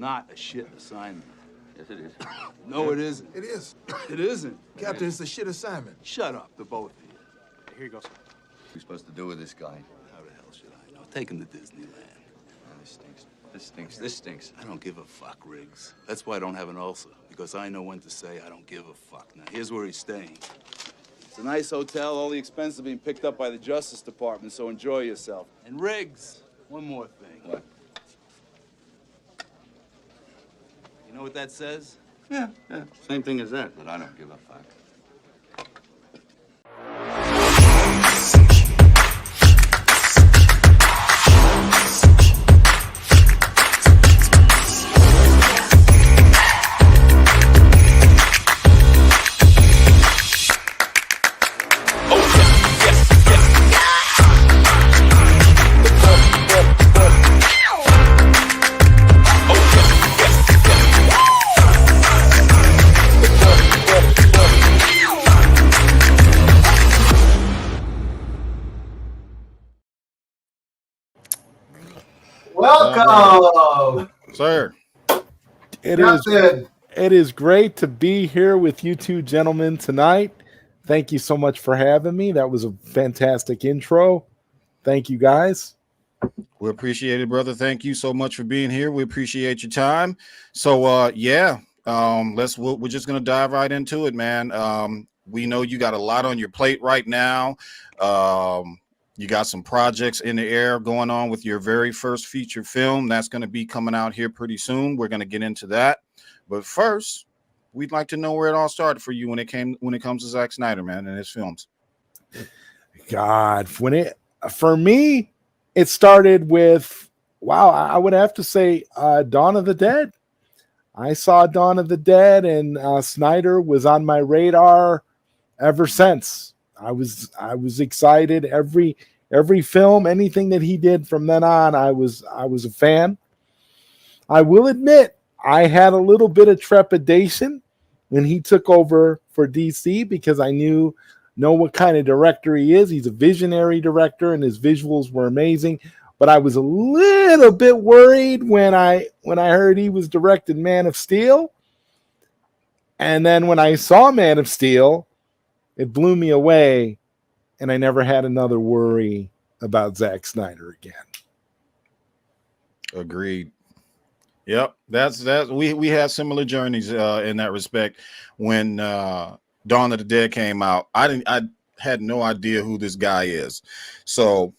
not a shit assignment. Yes, it is. No, it isn't. It is. It isn't. Captain, it's a shit assignment. Shut up, the both of you. Here you go, sir. What are we supposed to do with this guy? How the hell should I know? Take him to Disneyland. Man, this stinks. This stinks. This stinks. I don't give a fuck, Riggs. That's why I don't have an ulcer, because I know when to say I don't give a fuck. Now, here's where he's staying. It's a nice hotel. All the expenses are being picked up by the Justice Department, so enjoy yourself. And Riggs, one more thing. What? You know what that says? Yeah. Same thing as that. But I don't give a fuck. Welcome, sir. Captain. It is great to be here with you two gentlemen tonight. Thank you so much for having me. That was a fantastic intro. Thank you, guys. We appreciate it, brother. Thank you so much for being here. We appreciate your time. So, we're just gonna dive right into it, man. We know you got a lot on your plate right now. You got some projects in the air going on with your very first feature film that's going to be coming out here pretty soon. We're going to get into that, but first, we'd like to know where it all started for you when it comes to Zack Snyder, man, and his films. God, for me, it started with I would have to say Dawn of the Dead. I saw Dawn of the Dead, and Snyder was on my radar ever since. I was excited every film, anything that he did from then on. I was a fan. I will admit I had a little bit of trepidation when he took over for DC because I know what kind of director he is. He's a visionary director, and his visuals were amazing. But I was a little bit worried when I heard he was directing Man of Steel, and then when I saw Man of Steel, it blew me away, and I never had another worry about Zack Snyder again. Agreed. Yep, that's we have similar journeys in that respect. When Dawn of the Dead came out, I had no idea who this guy is, so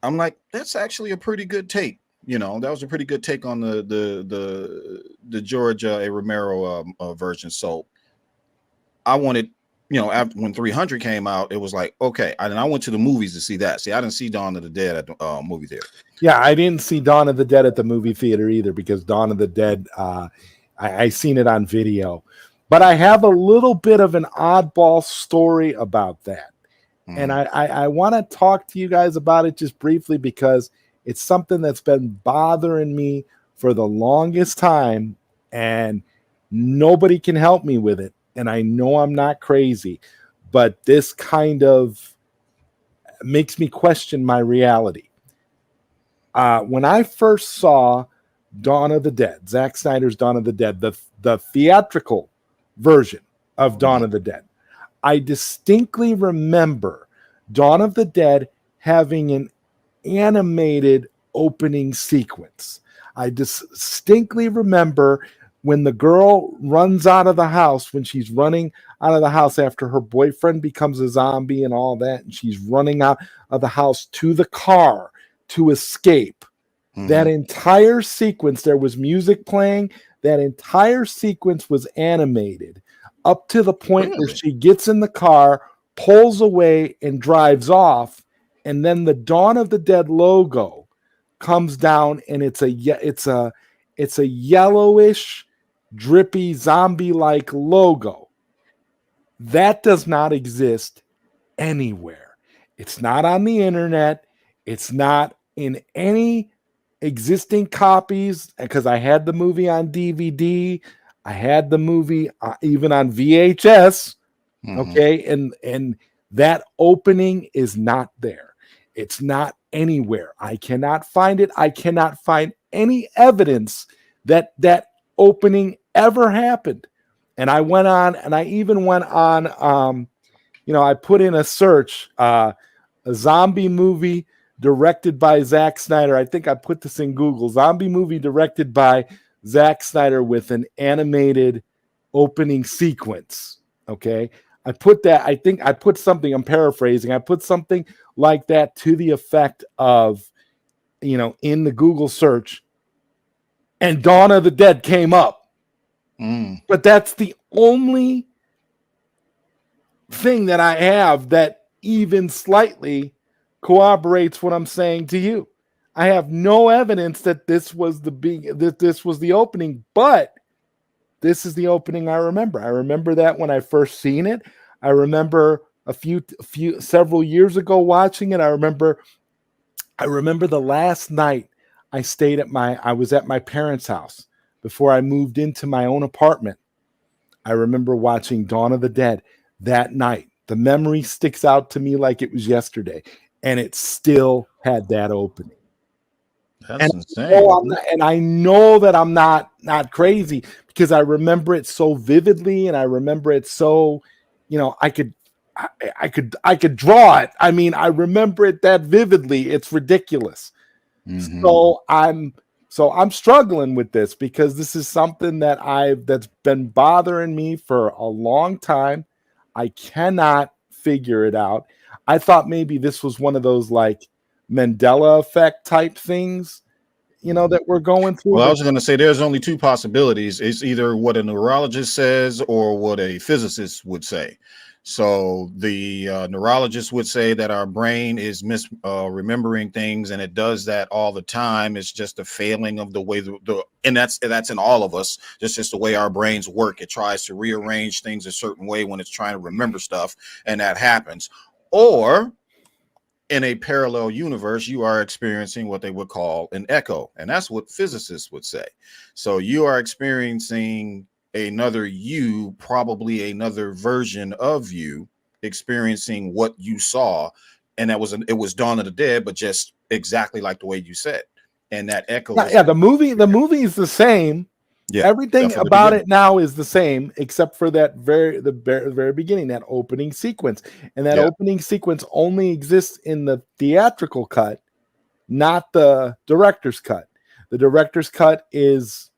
I'm like, that's actually a pretty good take. You know, that was a pretty good take on the George A. Romero version. So I wanted. After when 300 came out, it was like, okay. And I went to the movies to see that. See, I didn't see Dawn of the Dead at the movie theater. Yeah, I didn't see Dawn of the Dead at the movie theater either because Dawn of the Dead, I seen it on video. But I have a little bit of an oddball story about that. Mm-hmm. And I want to talk to you guys about it just briefly because it's something that's been bothering me for the longest time, and nobody can help me with it. And I know I'm not crazy, but this kind of makes me question my reality. When I first saw Dawn of the Dead, Zack Snyder's Dawn of the Dead, the theatrical version of Dawn of the Dead, I distinctly remember Dawn of the Dead having an animated opening sequence. I distinctly remember when the girl runs out of the house, when she's running out of the house after her boyfriend becomes a zombie and all that, and she's running out of the house to the car to escape. Mm-hmm. That entire sequence, there was music playing. That entire sequence was animated up to the point where she gets in the car, pulls away, and drives off. And then the Dawn of the Dead logo comes down, and it's a yellowish, drippy zombie-like logo. That does not exist anywhere. It's not on the internet. It's not in any existing copies, because I had the movie on DVD. I had the movie even on VHS. Mm-hmm. Okay. And that opening is not there. It's not anywhere. I cannot find it. I cannot find any evidence that that opening ever happened. And I went on, and I even went on, I put in a search, a zombie movie directed by Zack Snyder. I think I put this in Google. Zombie movie directed by Zack Snyder with an animated opening sequence. Okay. I put that, I think I put something, I'm paraphrasing, I put something like that to the effect of, in the Google search, and Dawn of the Dead came up. But that's the only thing that I have that even slightly corroborates what I'm saying to you. I have no evidence that this was the opening, but this is the opening I remember. I remember that when I first seen it. I remember several years ago watching it. I remember the last night I was at my parents' house before I moved into my own apartment. I remember watching Dawn of the Dead that night. The memory sticks out to me like it was yesterday, and it still had that opening. That's insane. I know that I'm not crazy, because I remember it so vividly, and I remember it so, I could draw it. I mean, I remember it that vividly. It's ridiculous. Mm-hmm. So I'm struggling with this, because this is something that's been bothering me for a long time. I cannot figure it out. I thought maybe this was one of those like Mandela effect type things, that we're going through. Well, I was going to say there's only two possibilities. It's either what a neurologist says or what a physicist would say. So the neurologist would say that our brain is remembering things, and it does that all the time. It's just a failing of the way and that's in all of us. It's just the way our brains work. It tries to rearrange things a certain way when it's trying to remember stuff, and that happens. Or in a parallel universe, you are experiencing what they would call an echo, and that's what physicists would say. So you are experiencing another you, probably another version of you, experiencing what you saw, and it was Dawn of the Dead, but just exactly like the way you said. And that echo. The movie is the same. Yeah, everything about it now is the same, except for the very beginning, that opening sequence. And that opening sequence only exists in the theatrical cut, not the director's cut. The director's cut is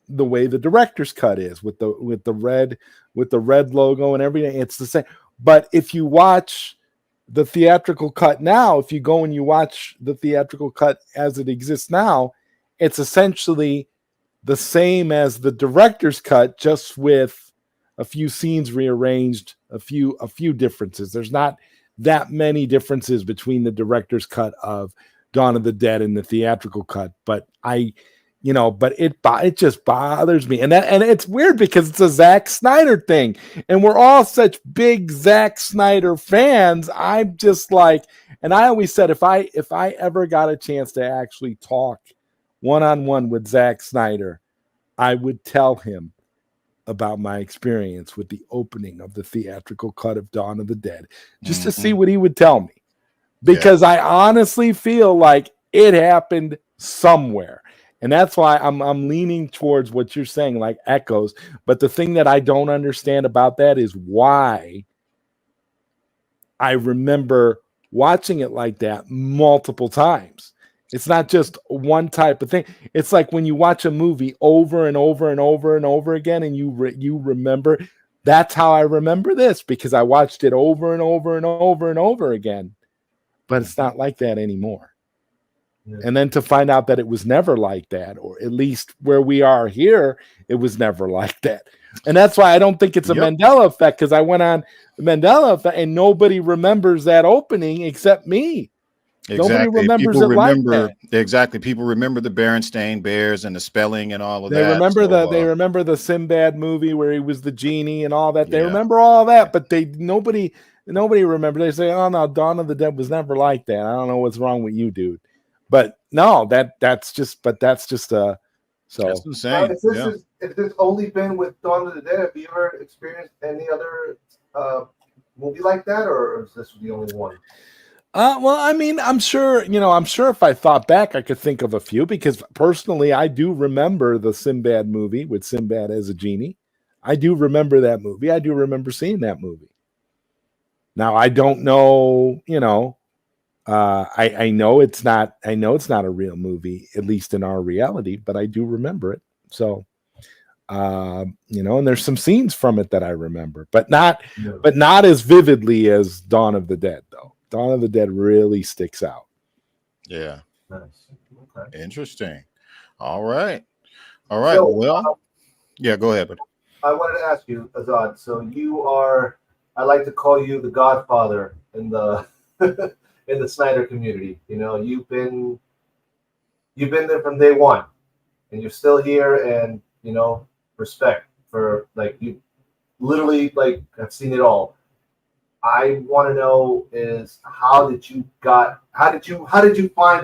the way the director's cut is, with the red logo and everything. It's the same. But if you watch the theatrical cut now, if you go and you watch the theatrical cut as it exists now, it's essentially the same as the director's cut, just with a few scenes rearranged, a few differences. There's not that many differences between the director's cut of Dawn of the Dead and the theatrical cut, but it just bothers me. And it's weird, because it's a Zack Snyder thing, and we're all such big Zack Snyder fans. I'm just like, and I always said, if I ever got a chance to actually talk one-on-one with Zack Snyder, I would tell him about my experience with the opening of the theatrical cut of Dawn of the Dead, just to see what he would tell me, because I honestly feel like it happened somewhere. And that's why I'm leaning towards what you're saying, like echoes. But the thing that I don't understand about that is why I remember watching it like that multiple times. It's not just one type of thing. It's like when you watch a movie over and over and over and over again, and you remember. That's how I remember this, because I watched it over and over and over and over again. But it's not like that anymore. Yeah. And then to find out that it was never like that, or at least where we are here, it was never like that. And that's why I don't think it's a Mandela effect, because I went on the Mandela effect and nobody remembers that opening except me. Exactly. Nobody remembers People it remember, like that. Exactly. People remember the Berenstain Bears and the spelling and all of they that. They remember the Sinbad movie where he was the genie and all that. They remember all that, but nobody remember. They say, "Oh no, Dawn of the Dead was never like that." I don't know what's wrong with you, dude. But no, that's just so. That's insane. If this only been with Dawn of the Dead, have you ever experienced any other movie like that, or is this the only one? Well, I mean, I'm sure, I'm sure if I thought back, I could think of a few because personally, I do remember the Sinbad movie with Sinbad as a genie. I do remember that movie. I do remember seeing that movie. Now, I don't know, I know it's not, a real movie, at least in our reality, but I do remember it. So, and there's some scenes from it that I remember, but not as vividly as Dawn of the Dead, though. Dawn of the Dead really sticks out. Yeah. Nice. Okay. Interesting. All right. All right. So, Well, yeah, go ahead. I wanted to ask you, Azad. So you are, I like to call you the Godfather in the in the Snyder community. You know, you've been there from day one, and you're still here, and respect for like you, literally like I've seen it all. I want to know is how did you find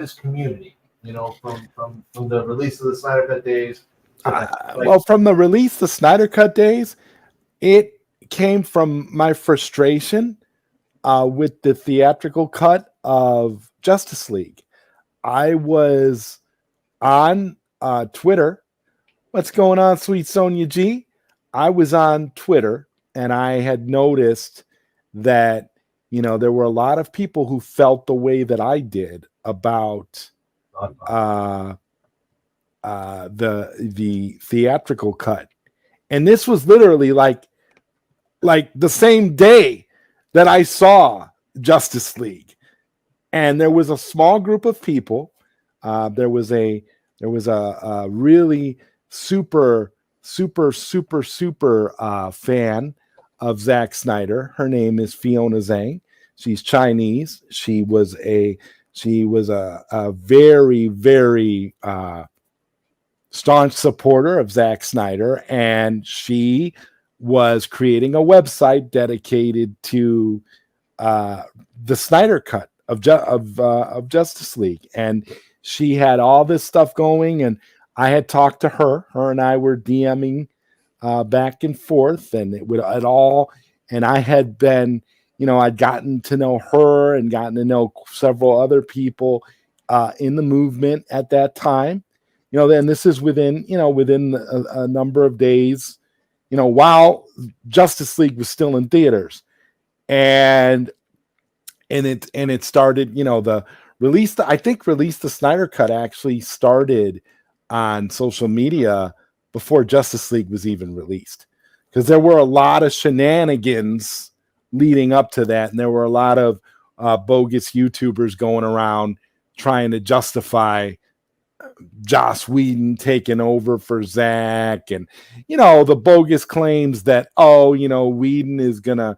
this community? From the release of the Snyder Cut days. Well, from the release, the Snyder Cut days, it came from my frustration with the theatrical cut of Justice League. I was on Twitter. What's going on, sweet Sonia G? I was on Twitter and I had noticed that, there were a lot of people who felt the way that I did about the theatrical cut. And this was literally like the same day that I saw Justice League. And there was a small group of people. There was a really super fan of Zack Snyder. Her name is Fiona Zhang. She's Chinese. She was a very, very staunch supporter of Zack Snyder, and she was creating a website dedicated to the Snyder Cut of Justice League, and she had all this stuff going. And I had talked to her. Her and I were DMing back and forth, and it would at all. And I had been, I'd gotten to know her and gotten to know several other people in the movement at that time. Then this is within a number of days, while Justice League was still in theaters, and it started, the release. Release the Snyder Cut actually started on social media before Justice League was even released, because there were a lot of shenanigans leading up to that, and there were a lot of bogus YouTubers going around trying to justify Joss Whedon taking over for Zack, and the bogus claims that Whedon is gonna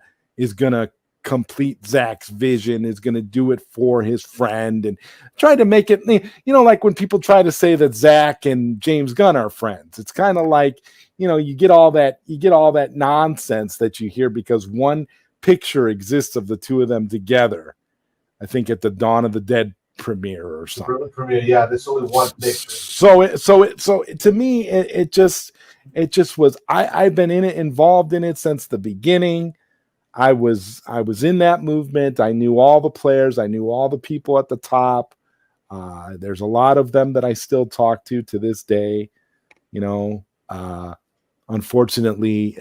complete Zack's vision, is gonna do it for his friend, and try to make it like when people try to say that Zack and James Gunn are friends. It's kind of like you get all that nonsense that you hear because one picture exists of the two of them together. I think at the Dawn of the Dead premiere or something. Premiere, yeah. There's only one picture. So to me, it just was. I've been involved in it since the beginning. I was in that movement. I knew all the players. I knew all the people at the top. There's a lot of them that I still talk to this day. Unfortunately,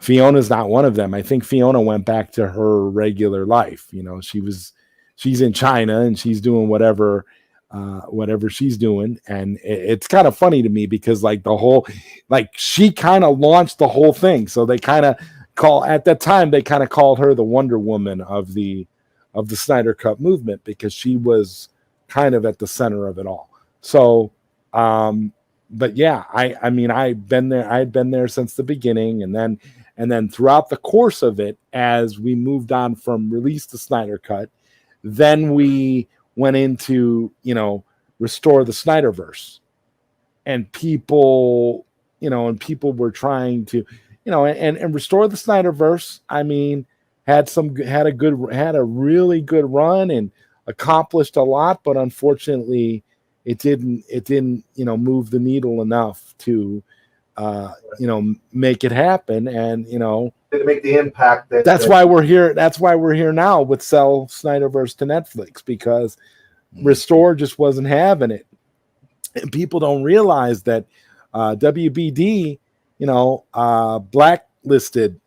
Fiona's not one of them. I think Fiona went back to her regular life. She's in China and she's doing whatever she's doing. And it's kind of funny to me because she kind of launched the whole thing. So they kind of at that time, they kind of called her the Wonder Woman of the Snyder Cut movement, because she was kind of at the center of it all. So, but yeah, I mean, I'd been there since the beginning, and then throughout the course of it, as we moved on from release to Snyder Cut, then we went into, restore the Snyderverse, and people were trying to, and restore the Snyderverse. I mean, had a really good run and accomplished a lot, but unfortunately it didn't move the needle enough to make it happen. And didn't make the impact that. That's why we're here. That's why we're here now with sell Snyderverse to Netflix, because Restore just wasn't having it. And people don't realize that WBD, blacklisted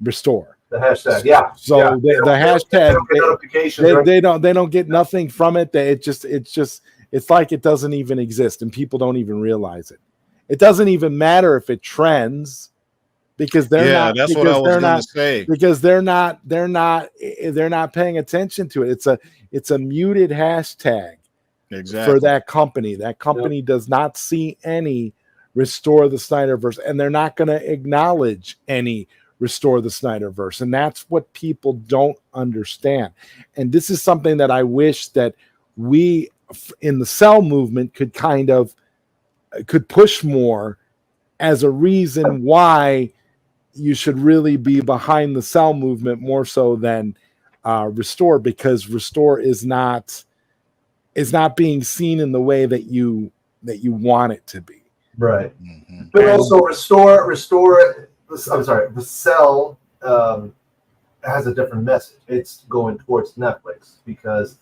Restore. The hashtag, yeah. So yeah. the hashtag, they don't get nothing from it. It's like it doesn't even exist, and people don't even realize it. It doesn't even matter if it trends, because they're not. That's what I was going to say. Because they're not paying attention to it. It's a muted hashtag for that company. That company does not see any Restore the Snyderverse, and they're not going to acknowledge any Restore the Snyderverse. And that's what people don't understand. And this is something that I wish that we in the Cell movement could push more as a reason why you should really be behind the Cell movement more so than Restore, because Restore is not being seen in the way that you want it to be. Right. Mm-hmm. But also Restore. I'm sorry. The Cell has a different message. It's going towards Netflix, because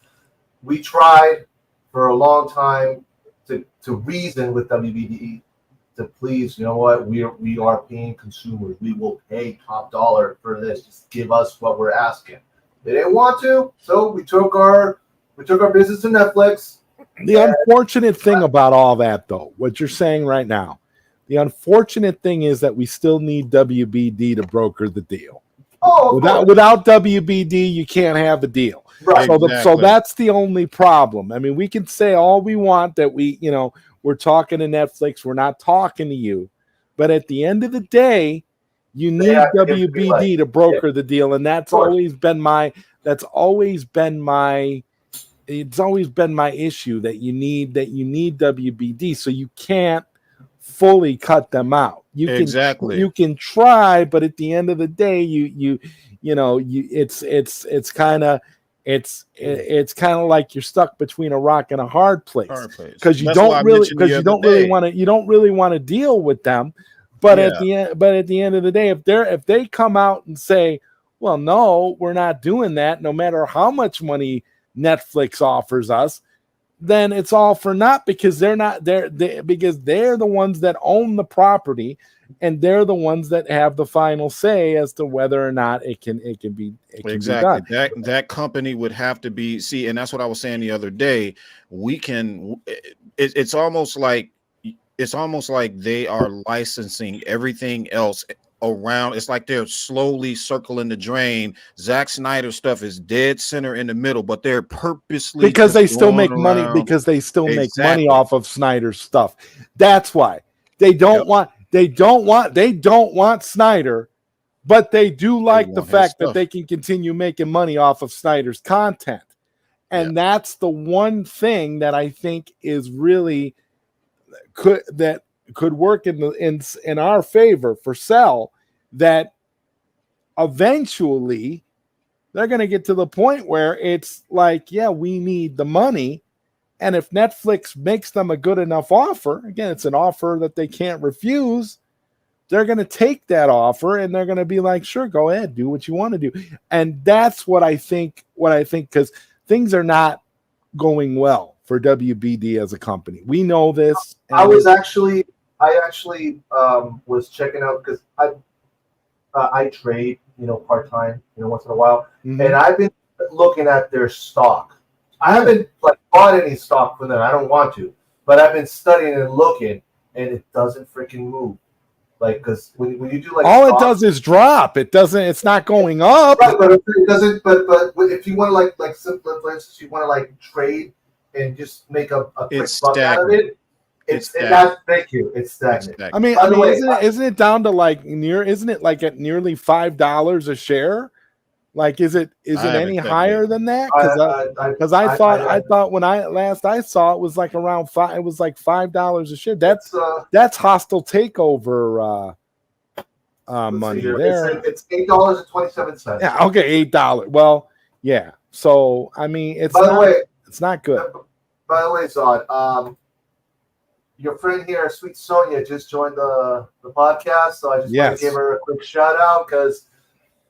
we tried for a long time to reason with WBD to please, we are paying consumers. We will pay top dollar for this. Just give us what we're asking. They didn't want to, so we took our business to Netflix. The unfortunate thing about all that, though, what you're saying right now, the unfortunate thing is that we still need WBD to broker the deal. Without WBD, you can't have a deal. Right. So that's the only problem. I mean, we can say all we want that we're talking to Netflix, we're not talking to you, but at the end of the day, you need WBD to broker the deal, and it's always been my issue, that you need WBD, so you can't fully cut them out. You can try, but at the end of the day, it's kind of like you're stuck between a rock and a hard place, because you don't really want to deal with them. But at the end of the day, if they come out and say, well, no, we're not doing that, no matter how much money Netflix offers us, then it's all for naught, because because they're the ones that own the property, and they're the ones that have the final say as to whether or not it can be done. That company would have to be, and that's what I was saying the other day. It's almost like they are licensing everything else around. It's like they're slowly circling the drain. Zack Snyder stuff is dead center in the middle, but they're purposely, because they still make money, make money off of Snyder's stuff. That's why they don't want Snyder, but they do like the fact that they can continue making money off of Snyder's content. And that's the one thing that I think is really could work in our favor for Cell, that eventually they're going to get to the point where it's like, we need the money. And if Netflix makes them a good enough offer, again, it's an offer that they can't refuse, they're going to take that offer and they're going to be like, sure, go ahead, do what you want to do. And that's what I think, because things are not going well for WBD as a company. We know this. I actually was checking out, because I trade, part-time, once in a while. Mm-hmm. And I've been looking at their stock. I haven't bought any stock from them. I don't want to, but I've been studying and looking, and it doesn't freaking move. Because when you do all stock, it does is drop. It's not going up. Right, but it doesn't. But if you want to for instance, you want to trade and just make a quick buck out of it. Thank you. It's stagnant. I mean, isn't it down to isn't it at nearly $5 a share? Is it any higher than that? Because I thought when I saw it was around $5. It was $5 a share. That's hostile takeover money there. It's $8.27. Yeah. Okay, $8. Well, yeah. So I mean, it's not good. By the way, Zod, your friend here, Sweet Sonia, just joined the podcast, so I just want Yes. to give her a quick shout out because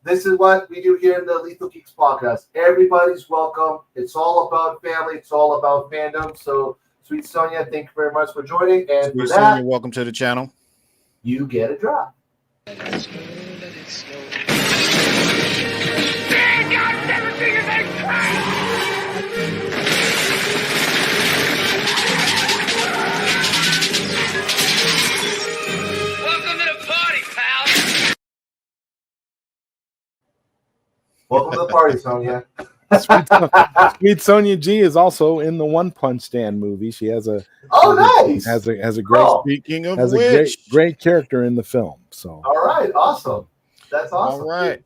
this is what we do here in the Lethal Geeks podcast. Everybody's welcome. It's all about family. It's all about fandom. So, Sweet Sonia, thank you very much for joining. And Sweet for Sonia, that, welcome to the channel. you get a drop. Welcome to the party, Sonia. Sweet Sonia G is also in the One Punch Stand movie. She has a nice. has a great Oh, Speaking of has a which, great character in the film. So all right, awesome. That's awesome. all right.